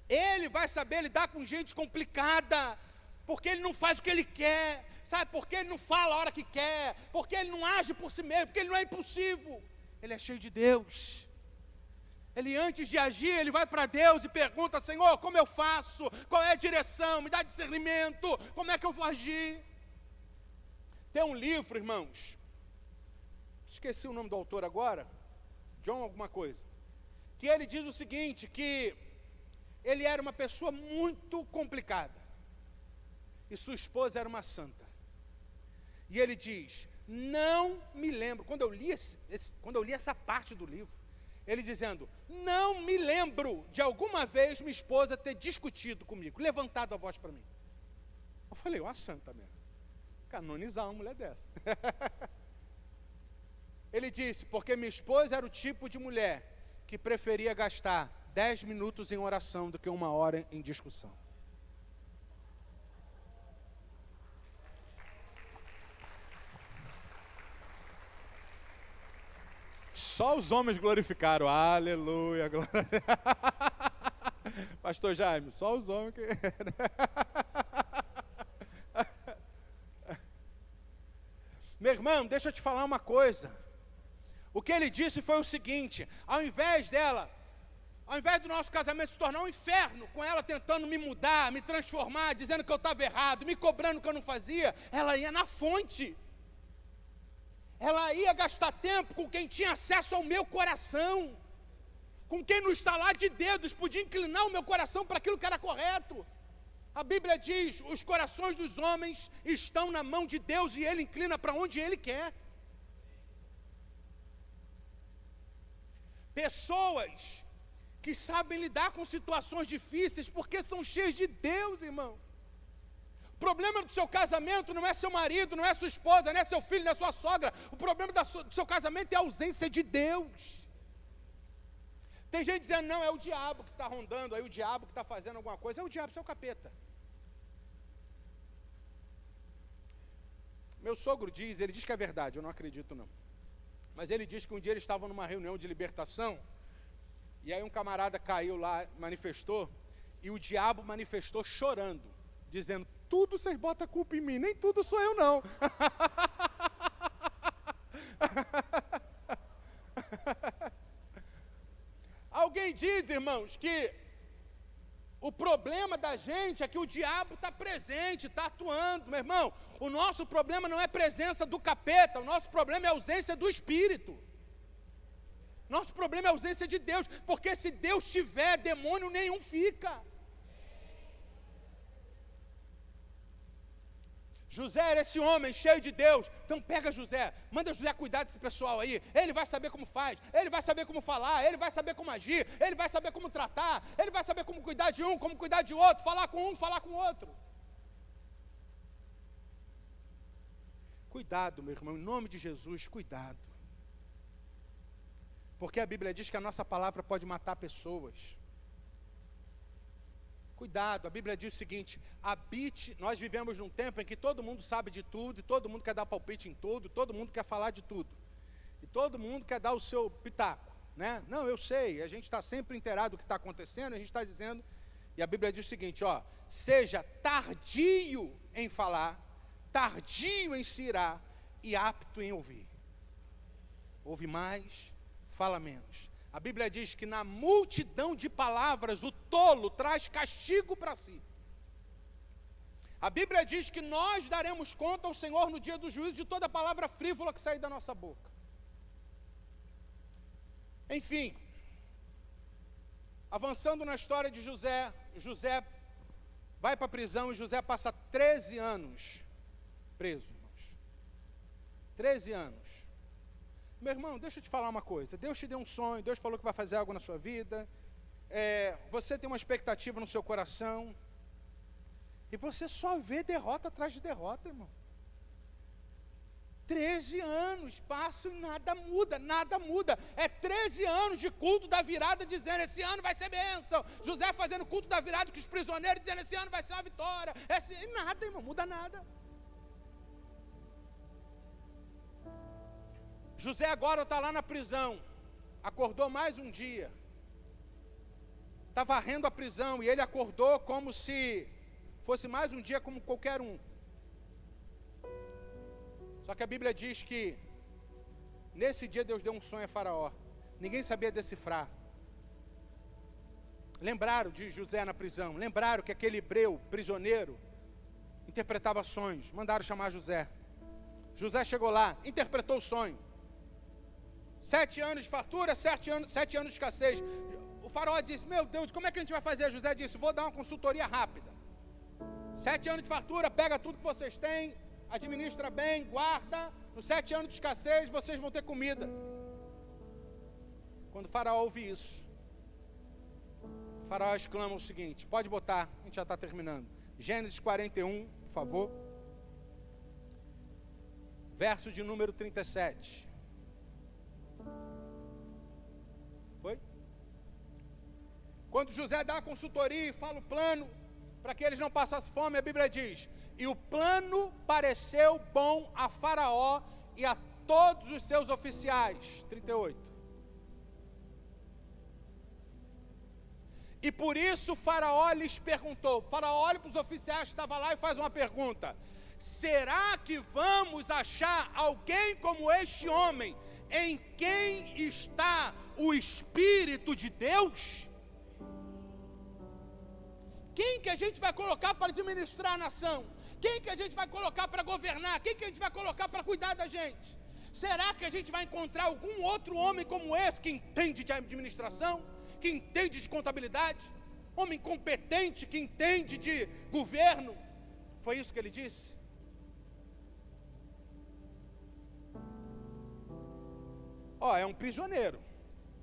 Ele vai saber lidar com gente complicada. Porque ele não faz o que ele quer. Sabe, porque ele não fala a hora que quer. Porque ele não age por si mesmo. Porque ele não é impulsivo. Ele é cheio de Deus. Ele antes de agir, ele vai para Deus e pergunta, Senhor, como eu faço? Qual é a direção? Me dá discernimento. Como é que eu vou agir? Tem um livro, irmãos. Esqueci o nome do autor agora. John alguma coisa. Que ele diz o seguinte, que ele era uma pessoa muito complicada. E sua esposa era uma santa. E ele diz, não me lembro. Quando eu li essa parte do livro, ele dizendo, não me lembro de alguma vez minha esposa ter discutido comigo, levantado a voz para mim. Eu falei, uma santa mesmo. Canonizar uma mulher dessa. Ele disse, porque minha esposa era o tipo de mulher que preferia gastar 10 minutos em oração do que 1 hora em discussão. Só os homens glorificaram, aleluia, glória. Pastor Jaime, só os homens que... Meu irmão, deixa eu te falar uma coisa. O que ele disse foi o seguinte, ao invés do nosso casamento se tornar um inferno, com ela tentando me mudar, me transformar, dizendo que eu estava errado, me cobrando que eu não fazia, ela ia na fonte. Ela ia gastar tempo com quem tinha acesso ao meu coração, com quem no estalar de dedos podia inclinar o meu coração para aquilo que era correto. A Bíblia diz, os corações dos homens estão na mão de Deus e Ele inclina para onde Ele quer. Pessoas que sabem lidar com situações difíceis porque são cheias de Deus, irmão. O problema do seu casamento não é seu marido, não é sua esposa, não é seu filho, não é sua sogra. O problema do seu casamento é a ausência de Deus. Tem gente dizendo, não, é o diabo que está rondando, aí o diabo que está fazendo alguma coisa. É o diabo, seu capeta. Meu sogro diz, ele diz que é verdade, eu não acredito não. Mas ele diz que um dia eles estavam numa reunião de libertação, e aí um camarada caiu lá, manifestou, e o diabo manifestou chorando, dizendo, tudo vocês botam a culpa em mim, nem tudo sou eu não. diz, irmãos, que o problema da gente é que o diabo está presente, está atuando. Meu irmão, o nosso problema não é presença do capeta, o nosso problema é ausência do Espírito. Nosso problema é ausência de Deus, porque se Deus tiver, demônio nenhum fica. José era esse homem cheio de Deus. Então pega José, manda José cuidar desse pessoal aí. Ele vai saber como faz, ele vai saber como falar, ele vai saber como agir, ele vai saber como tratar, ele vai saber como cuidar de um, como cuidar de outro, falar com um, falar com o outro. Cuidado, meu irmão, em nome de Jesus, cuidado. Porque a Bíblia diz que a nossa palavra pode matar pessoas. Cuidado, a Bíblia diz o seguinte: habite, nós vivemos num tempo em que todo mundo sabe de tudo, e todo mundo quer dar palpite em tudo, todo mundo quer falar de tudo, e todo mundo quer dar o seu pitaco, né? Não, eu sei, a gente está sempre inteirado do que está acontecendo, a gente está dizendo, e a Bíblia diz o seguinte, ó: seja tardio em falar, tardio em se irar, e apto em ouvir. Ouve mais, fala menos. A Bíblia diz que na multidão de palavras o tolo traz castigo para si. A Bíblia diz que nós daremos conta ao Senhor no dia do juízo de toda palavra frívola que sair da nossa boca. Enfim, avançando na história de José, José vai para a prisão e José passa 13 anos preso, irmãos. 13 anos. Meu irmão, deixa eu te falar uma coisa. Deus te deu um sonho, Deus falou que vai fazer algo na sua vida. Você tem uma expectativa no seu coração. E você só vê derrota atrás de derrota, irmão. 13 anos passam e nada muda, nada muda. É 13 anos de culto da virada dizendo, esse ano vai ser bênção. José fazendo culto da virada com os prisioneiros, dizendo, esse ano vai ser uma vitória. E nada, irmão, muda nada. José agora está lá na prisão, acordou mais um dia, está varrendo a prisão, e ele acordou como se fosse mais um dia como qualquer um. Só que a Bíblia diz que, nesse dia Deus deu um sonho a Faraó, ninguém sabia decifrar. Lembraram de José na prisão, lembraram que aquele hebreu prisioneiro interpretava sonhos, mandaram chamar José. José chegou lá, interpretou o sonho. 7 anos de fartura, 7 anos de escassez. O faraó disse, meu Deus, como é que a gente vai fazer? José disse, vou dar uma consultoria rápida. 7 anos de fartura, pega tudo que vocês têm, administra bem, guarda. Nos 7 anos de escassez, vocês vão ter comida. Quando o faraó ouve isso, o faraó exclama o seguinte, pode botar, a gente já está terminando. Gênesis 41, por favor. Verso de número 37. Foi? Quando José dá a consultoria e fala o plano para que eles não passassem fome, a Bíblia diz, e o plano pareceu bom a Faraó e a todos os seus oficiais. 38. E por isso Faraó lhes perguntou, Faraó olha para os oficiais que estavam lá e faz uma pergunta, será que vamos achar alguém como este homem, em quem está o Espírito de Deus? Quem que a gente vai colocar para administrar a nação? Quem que a gente vai colocar para governar? Quem que a gente vai colocar para cuidar da gente? Será que a gente vai encontrar algum outro homem como esse, que entende de administração, que entende de contabilidade, homem competente, que entende de governo? Foi isso que ele disse? É um prisioneiro,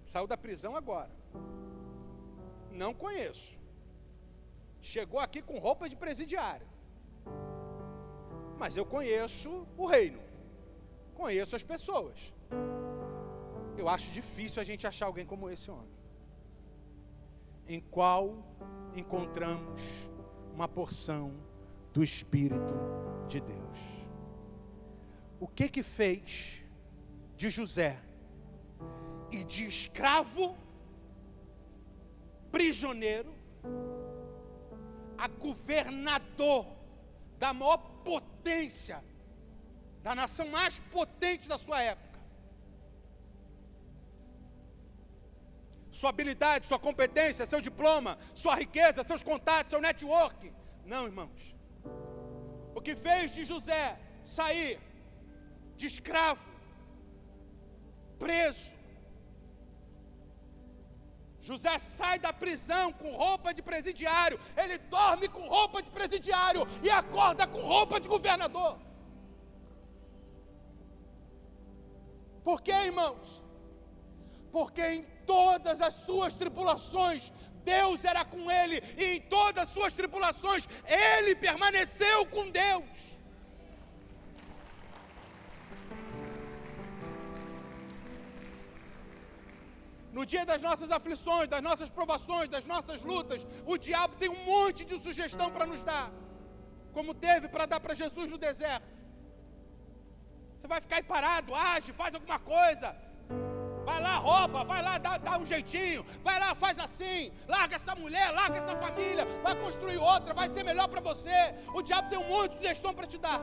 saiu da prisão agora, não conheço, chegou aqui com roupa de presidiário, mas eu conheço o reino, conheço as pessoas, eu acho difícil a gente achar alguém como esse homem, em qual encontramos uma porção do Espírito de Deus. O que fez de José e de escravo, prisioneiro, a governador da maior potência, da nação mais potente da sua época? sua habilidade, sua competência, seu diploma, sua riqueza, seus contatos, seu network. Não, irmãos. O que fez de José sair de escravo, preso. José sai da prisão com roupa de presidiário. Ele dorme com roupa de presidiário e acorda com roupa de governador. Por quê, irmãos? Porque em todas as suas tribulações, Deus era com ele, e em todas as suas tribulações, ele permaneceu com Deus. No dia das nossas aflições, das nossas provações, das nossas lutas, o diabo tem um monte de sugestão para nos dar, como teve para dar para Jesus no deserto. Você vai ficar aí parado, age, faz alguma coisa. Vai lá, rouba, vai lá, dá um jeitinho, vai lá, faz assim, larga essa mulher, larga essa família, vai construir outra, vai ser melhor para você. O diabo tem um monte de sugestão para te dar.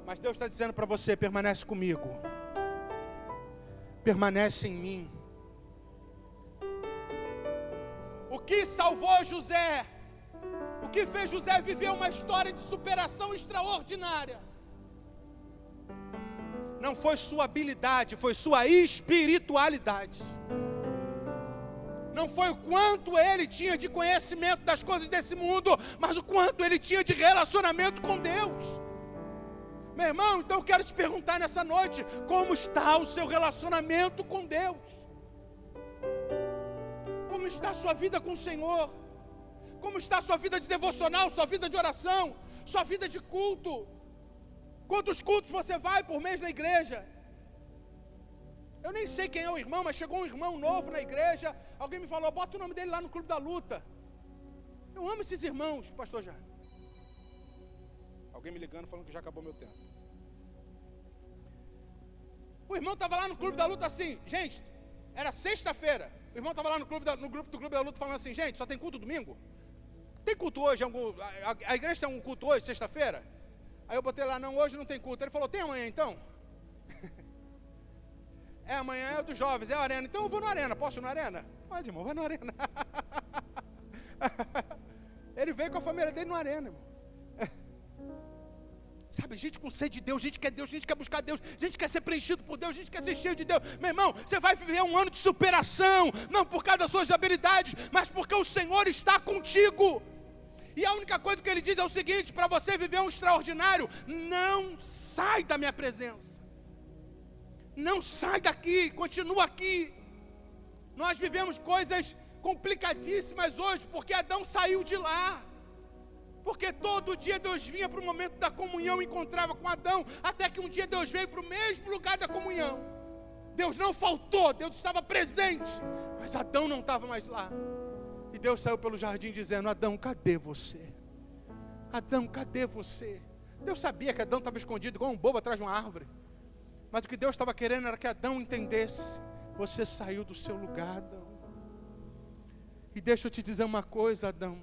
Mas Deus está dizendo para você, permanece comigo. Permanece em mim. O que salvou José, o que fez José viver uma história de superação extraordinária, não foi sua habilidade, foi sua espiritualidade. Não foi o quanto ele tinha de conhecimento das coisas desse mundo, mas o quanto ele tinha de relacionamento com Deus. Meu irmão, então eu quero te perguntar nessa noite, como está o seu relacionamento com Deus? Como está a sua vida com o Senhor? Como está a sua vida de devocional, sua vida de oração, sua vida de culto? Quantos cultos você vai por mês na igreja? Eu nem sei quem é o irmão, mas chegou um irmão novo na igreja. Alguém me falou, bota o nome dele lá no Clube da Luta. Eu amo esses irmãos, pastor Jair. Alguém me ligando falando que já acabou meu tempo. O irmão estava lá no Clube da Luta assim, gente, era sexta-feira. O irmão estava lá no grupo do Clube da Luta falando assim, gente, só tem culto domingo? Tem culto hoje? A igreja tem um culto hoje, sexta-feira? Aí eu botei lá, não, hoje não tem culto. Ele falou, tem amanhã então? Amanhã é dos jovens, é a arena. Então eu vou na arena, posso ir na arena? Pode, irmão, vai na arena. Ele veio com a família dele na arena, irmão. Sabe, gente com sede de Deus, gente quer buscar Deus, gente quer ser preenchido por Deus, gente quer ser cheio de Deus. Meu irmão, você vai viver um ano de superação, não por causa das suas habilidades, mas porque o Senhor está contigo. E a única coisa que Ele diz é o seguinte, para você viver um extraordinário, não sai da minha presença. Não sai daqui, continua aqui. Nós vivemos coisas complicadíssimas hoje, porque Adão saiu de lá. Porque todo dia Deus vinha para o momento da comunhão e encontrava com Adão, até que um dia Deus veio para o mesmo lugar da comunhão. Deus não faltou, Deus estava presente, mas Adão não estava mais lá. E Deus saiu pelo jardim dizendo, Adão, cadê você? Adão, cadê você? Deus sabia que Adão estava escondido igual um bobo atrás de uma árvore. Mas o que Deus estava querendo era que Adão entendesse, você saiu do seu lugar, Adão. E deixa eu te dizer uma coisa, Adão,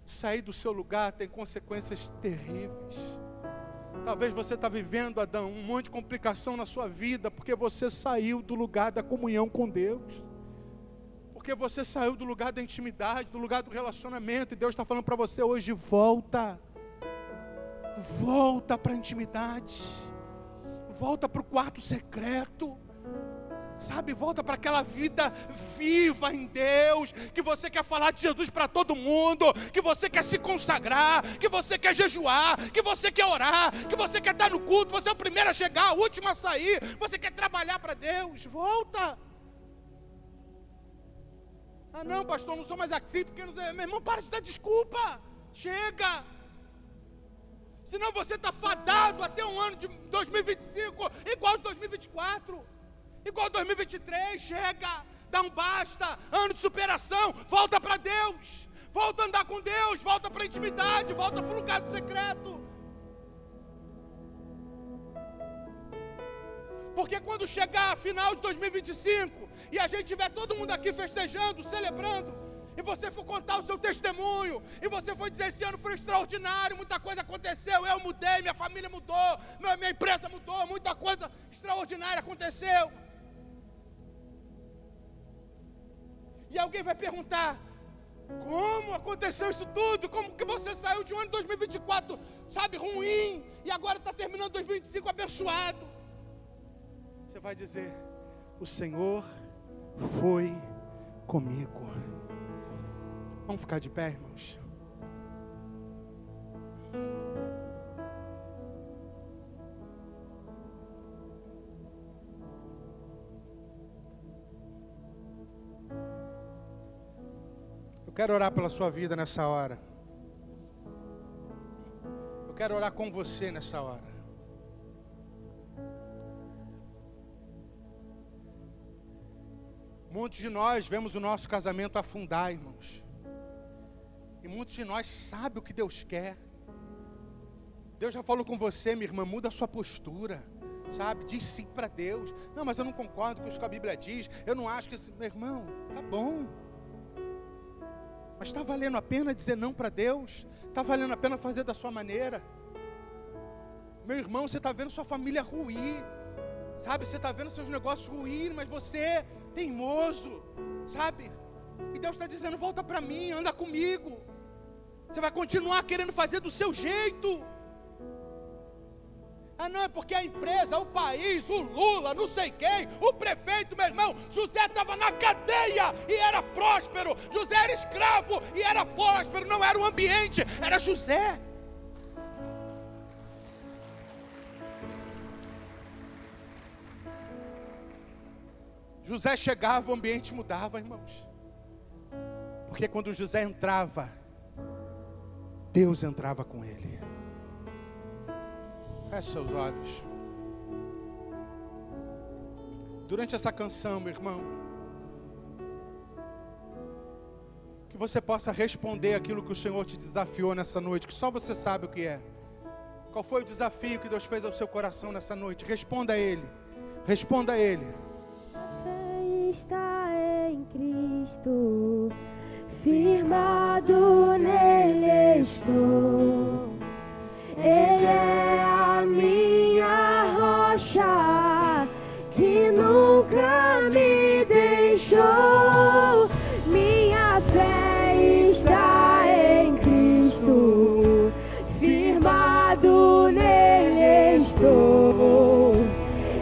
sair do seu lugar tem consequências terríveis. Talvez você está vivendo, Adão, um monte de complicação na sua vida, porque você saiu do lugar da comunhão com Deus. Porque você saiu do lugar da intimidade, do lugar do relacionamento, e Deus está falando para você hoje, volta para a intimidade, volta para o quarto secreto, sabe, volta para aquela vida viva em Deus, que você quer falar de Jesus para todo mundo, que você quer se consagrar, que você quer jejuar, que você quer orar, que você quer estar no culto, você é o primeiro a chegar, o último a sair, você quer trabalhar para Deus, volta. Ah não, pastor, não sou mais assim, porque não sei. Meu irmão, para de dar desculpa, chega. Senão você está fadado até um ano de 2025, igual de 2024, igual 2023, chega, dá um basta, ano de superação, volta para Deus, volta a andar com Deus, volta para a intimidade, volta para o lugar do secreto. Porque quando chegar a final de 2025, e a gente tiver todo mundo aqui festejando, celebrando, e você for contar o seu testemunho, e você for dizer, esse ano foi extraordinário, muita coisa aconteceu, eu mudei, minha família mudou, minha empresa mudou, muita coisa extraordinária aconteceu. E alguém vai perguntar: como aconteceu isso tudo? Como que você saiu de um ano de 2024, sabe, ruim, e agora está terminando 2025 abençoado? Você vai dizer: o Senhor foi comigo. Vamos ficar de pé, irmãos? Eu quero orar pela sua vida nessa hora. Eu quero orar com você nessa hora. Muitos de nós vemos o nosso casamento afundar, irmãos. E muitos de nós sabem o que Deus quer. Deus já falou com você, minha irmã, muda a sua postura, sabe? Diz sim para Deus. Não, mas eu não concordo com isso que a Bíblia diz. Eu não acho que esse... Meu irmão, tá bom. Mas está valendo a pena dizer não para Deus? Está valendo a pena fazer da sua maneira? Meu irmão, você está vendo sua família ruir, sabe? Você está vendo seus negócios ruir, mas você é teimoso, sabe? E Deus está dizendo: volta para mim, anda comigo. Você vai continuar querendo fazer do seu jeito. Ah, não, é porque a empresa, o país, o Lula, não sei quem, o prefeito, meu irmão. José estava na cadeia e era próspero. José era escravo e era próspero. Não era o ambiente, era José. José chegava, o ambiente mudava, irmãos. Porque quando José entrava, Deus entrava com ele. Feche seus olhos. Durante essa canção, meu irmão, que você possa responder aquilo que o Senhor te desafiou nessa noite, que só você sabe o que é. Qual foi o desafio que Deus fez ao seu coração nessa noite? Responda a Ele. Responda a Ele. A fé está em Cristo, firmado nele estou. Ele é a minha rocha, que nunca me deixou. Minha fé está em Cristo, firmado nele estou.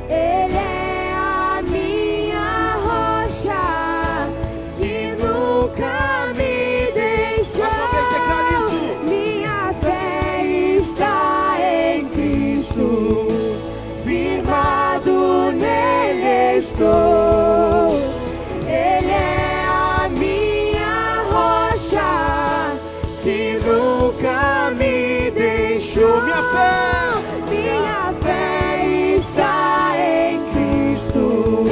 Ele é a minha rocha, que nunca me deixou. Minha fé está em Cristo, firmado nele estou. Ele é a minha rocha, que nunca me deixou. Minha fé está em Cristo,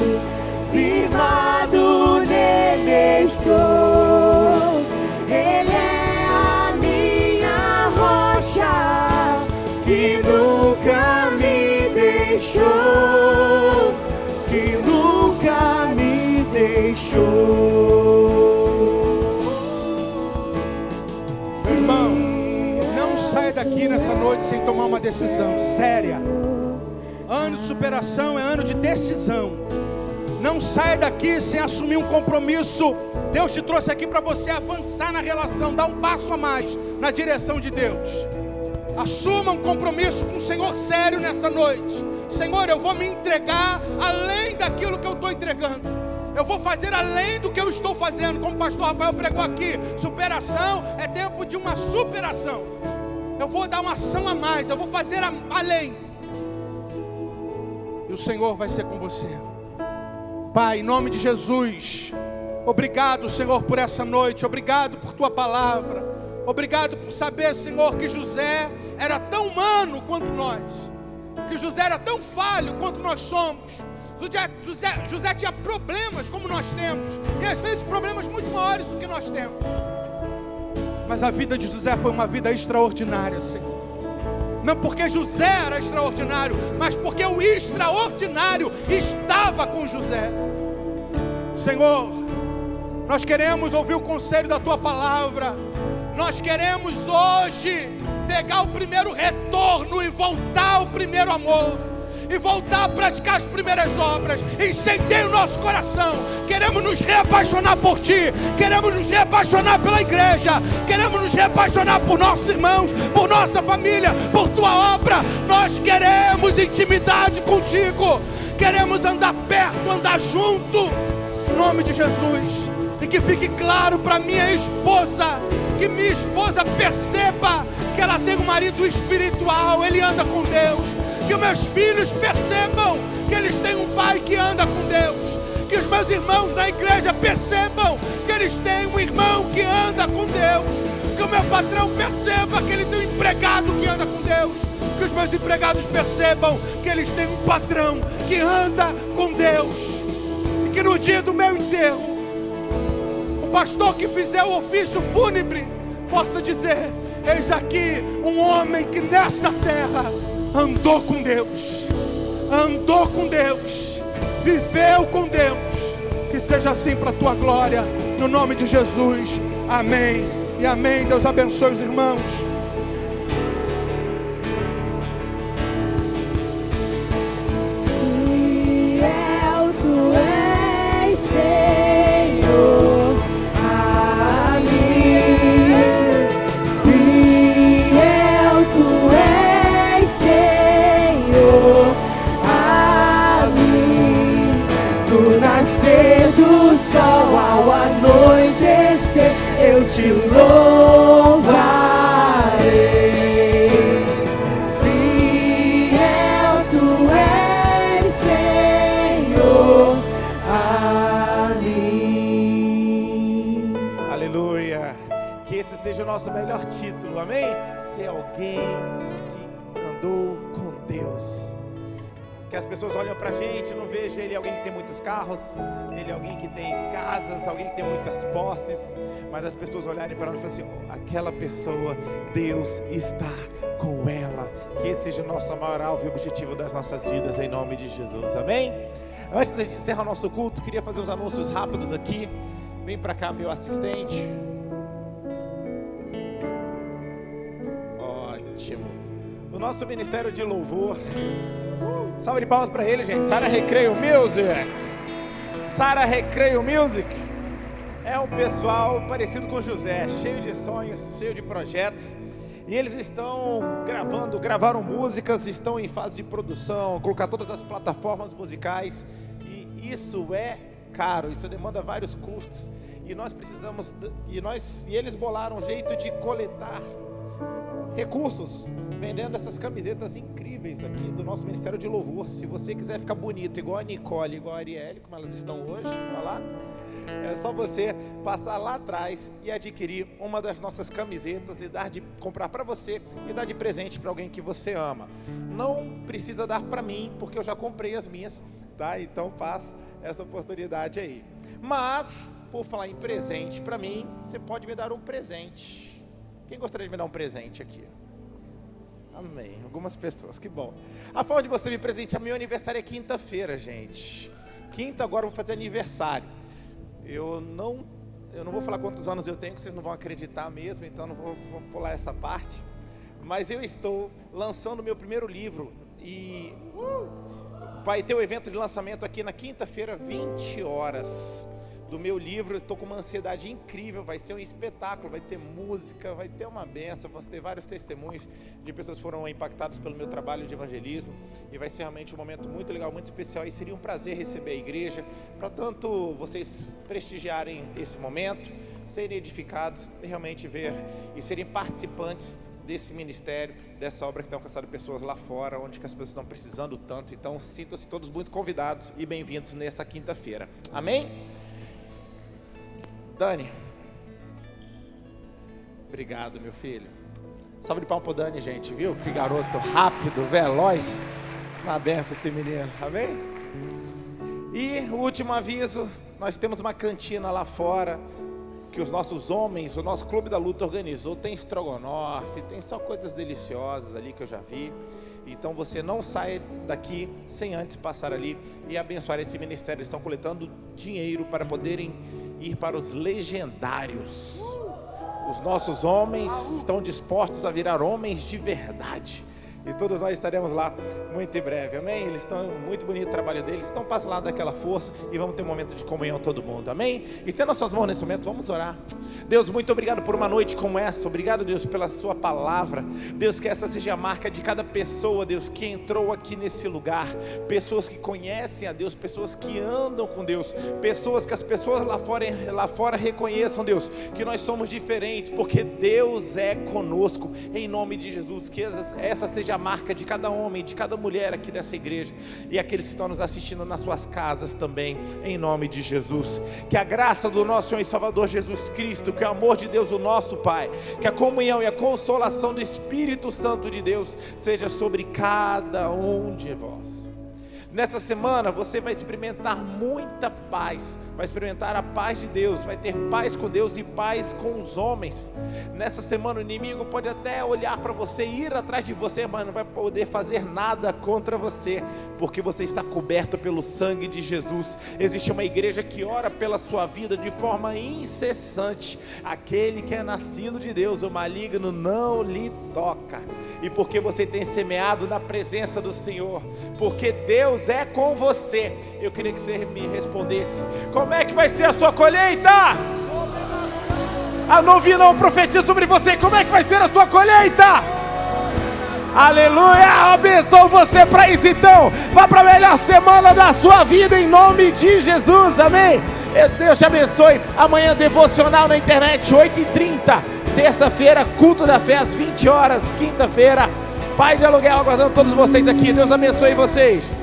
firmado nele estou. Ele é a minha rocha, que nunca me deixou, que nunca me deixou. Meu irmão, não saia daqui nessa noite sem tomar uma decisão séria. Ano de superação é ano de decisão. Não saia daqui sem assumir um compromisso. Deus te trouxe aqui para você avançar na relação, dar um passo a mais na direção de Deus. Assuma um compromisso com o Senhor sério nessa noite. Senhor, eu vou me entregar além daquilo que eu estou entregando. Eu vou fazer além do que eu estou fazendo. Como o pastor Rafael pregou aqui, superação é tempo de uma superação. Eu vou dar uma ação a mais, eu vou fazer além. E o Senhor vai ser com você. Pai, em nome de Jesus, obrigado, Senhor, por essa noite. Obrigado por Tua palavra. Obrigado por saber, Senhor, que José era tão humano quanto nós, que José era tão falho quanto nós somos. José tinha problemas como nós temos, e às vezes problemas muito maiores do que nós temos. Mas a vida de José foi uma vida extraordinária, Senhor. Não porque José era extraordinário, mas porque o extraordinário estava com José. Senhor, nós queremos ouvir o conselho da Tua palavra. Nós queremos hoje pegar o primeiro retorno e voltar ao primeiro amor. e voltar a praticar as primeiras obras. Incendeia o nosso coração. Queremos nos reapaixonar por Ti, queremos nos reapaixonar pela igreja, queremos nos reapaixonar por nossos irmãos, por nossa família, por Tua obra. Nós queremos intimidade contigo, queremos andar perto, andar junto, em nome de Jesus. E que fique claro para minha esposa, que minha esposa perceba que ela tem um marido espiritual, ele anda com Deus. Que os meus filhos percebam que eles têm um pai que anda com Deus. Que os meus irmãos na igreja percebam que eles têm um irmão que anda com Deus. Que o meu patrão perceba que ele tem um empregado que anda com Deus. Que os meus empregados percebam que eles têm um patrão que anda com Deus. E que no dia do meu enterro, o pastor que fizer o ofício fúnebre possa dizer: eis aqui um homem que nessa terra andou com Deus, viveu com Deus. Que seja assim para a Tua glória, no nome de Jesus, amém e amém. Deus abençoe os irmãos. Fiel Tu és, Senhor, a mim. Fiel Tu és, Senhor, a mim. Do nascer do sol ao anoitecer, eu Te louvarei. Fiel Tu és, Senhor, a mim. Aleluia. Que esse seja o nosso melhor título, amém? Ser alguém que andou com Deus. Que as pessoas olham pra gente, não vejam ele alguém que tem muitos carros, ele alguém que tem casas, alguém que tem muitas posses, mas as pessoas olharem para nós e falam assim: aquela pessoa, Deus está com ela. Que esse seja o nosso maior alvo e objetivo das nossas vidas, em nome de Jesus, amém? Antes de encerrar o nosso culto, queria fazer uns anúncios rápidos aqui. Vem pra cá, meu assistente. Ótimo. O nosso ministério de louvor, salve de palmas para ele, gente. Sara Recreio Music. Sara Recreio Music é um pessoal parecido com José, cheio de sonhos, cheio de projetos. E eles estão gravaram músicas, estão em fase de produção, colocar todas as plataformas musicais. E isso é caro, isso demanda vários custos. E nós precisamos, e eles bolaram um jeito de coletar recursos, vendendo essas camisetas incríveis aqui do nosso Ministério de Louvor. Se você quiser ficar bonito, igual a Nicole, igual a Arielle, como elas estão hoje, olha lá. É só você passar lá atrás e adquirir uma das nossas camisetas e comprar para você e dar de presente para alguém que você ama. Não precisa dar para mim, porque eu já comprei as minhas, tá? Então passa essa oportunidade aí. Mas, por falar em presente para mim, você pode me dar um presente. Quem gostaria de me dar um presente aqui? Amém. Algumas pessoas, que bom. A forma de você me presentear, meu aniversário é quinta-feira, gente. Quinta agora eu vou fazer aniversário. Eu não vou falar quantos anos eu tenho, que vocês não vão acreditar mesmo, então não vou pular essa parte. Mas eu estou lançando meu primeiro livro e vai ter o evento de lançamento aqui na quinta-feira, 20 horas. Do meu livro. Eu estou com uma ansiedade incrível, vai ser um espetáculo, vai ter música, vai ter uma benção, vamos ter vários testemunhos de pessoas que foram impactadas pelo meu trabalho de evangelismo, e vai ser realmente um momento muito legal, muito especial, e seria um prazer receber a igreja, para tanto vocês prestigiarem esse momento, serem edificados, e realmente ver, e serem participantes desse ministério, dessa obra que tem alcançado pessoas lá fora, onde que as pessoas estão precisando tanto. Então sintam-se todos muito convidados e bem-vindos nessa quinta-feira, amém? Dani, obrigado, meu filho. Salve de palmas pro Dani, gente, viu? Que garoto rápido, veloz. Uma benção esse menino, amém? E o último aviso, nós temos uma cantina lá fora, que os nossos homens, o nosso Clube da Luta organizou. Tem estrogonofe, tem só coisas deliciosas ali que eu já vi. Então você não sai daqui sem antes passar ali e abençoar esse ministério. Eles estão coletando dinheiro para poderem ir para os legendários. Os nossos homens estão dispostos a virar homens de verdade. E todos nós estaremos lá muito em breve, amém? Eles estão, muito bonito o trabalho deles. Então passa lá daquela força e vamos ter um momento de comunhão todo mundo, amém? E tendo as suas mãos nesse momento, vamos orar. Deus, muito obrigado por uma noite como essa. Obrigado, Deus, pela sua palavra. Deus, que essa seja a marca de cada pessoa, Deus, que entrou aqui nesse lugar. Pessoas que conhecem a Deus, pessoas que andam com Deus, pessoas que as pessoas lá fora reconheçam, Deus, que nós somos diferentes, porque Deus é conosco, em nome de Jesus. Que essa seja a marca de cada homem, de cada mulher aqui dessa igreja, e aqueles que estão nos assistindo nas suas casas também, em nome de Jesus. Que a graça do nosso Senhor e Salvador Jesus Cristo, que o amor de Deus, o nosso Pai, que a comunhão e a consolação do Espírito Santo de Deus seja sobre cada um de vós. Nessa semana você vai experimentar muita paz, vai experimentar a paz de Deus, vai ter paz com Deus e paz com os homens. Nessa semana o inimigo pode até olhar para você, ir atrás de você, mas não vai poder fazer nada contra você, porque você está coberto pelo sangue de Jesus. Existe uma igreja que ora pela sua vida de forma incessante. Aquele que é nascido de Deus, o maligno não lhe toca. E porque você tem semeado na presença do Senhor, porque Deus é com você, eu queria que você me respondesse: como é que vai ser a sua colheita? A não profetiza sobre você. Como é que vai ser a sua colheita? Aleluia, abençoo você para isso então. Vá para a melhor semana da sua vida em nome de Jesus, amém? Deus te abençoe. Amanhã devocional na internet 8h30, terça-feira culto da fé às 20 horas, quinta-feira Pai de Aluguel aguardando todos vocês aqui. Deus abençoe vocês.